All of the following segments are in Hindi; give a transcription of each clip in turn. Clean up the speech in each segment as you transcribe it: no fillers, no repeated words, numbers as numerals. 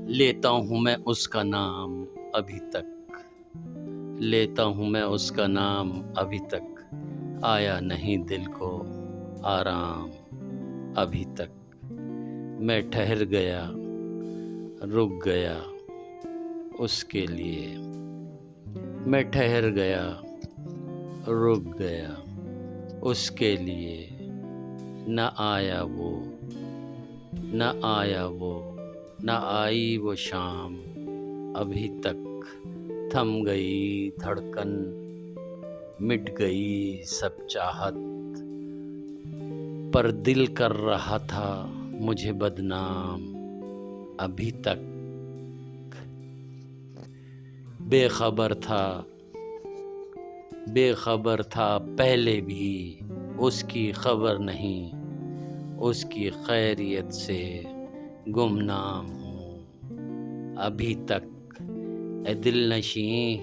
लेता हूँ मैं उसका नाम अभी तक, लेता हूँ मैं उसका नाम अभी तक, आया नहीं दिल को आराम अभी तक। मैं ठहर गया, रुक गया उसके लिए, मैं ठहर गया, रुक गया उसके लिए। न आया वो, न आया वो, न आई वो शाम अभी तक। थम गई धड़कन, मिट गई सब चाहत, पर दिल कर रहा था मुझे बदनाम अभी तक। बेखबर था, बेखबर था पहले भी, उसकी खबर नहीं, उसकी खैरियत से गुमनाम हूँ अभी तक। ए दिल नशीं,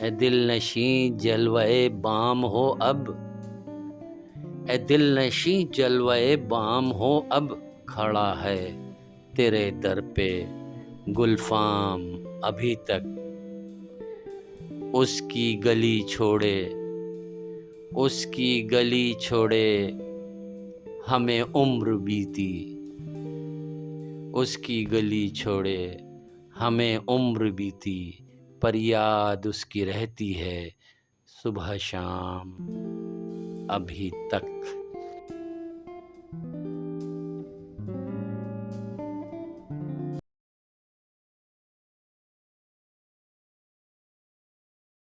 ए दिल नशीं जलवाए बाम हो अब, ए दिल नशीं जलवाए बाम हो अब। खड़ा है तेरे दर पे गुलफाम अभी तक। उसकी गली छोड़े, उसकी गली छोड़े हमें उम्र बीती, उसकी गली छोड़े हमें उम्र बीती, पर याद उसकी रहती है सुबह शाम अभी तक।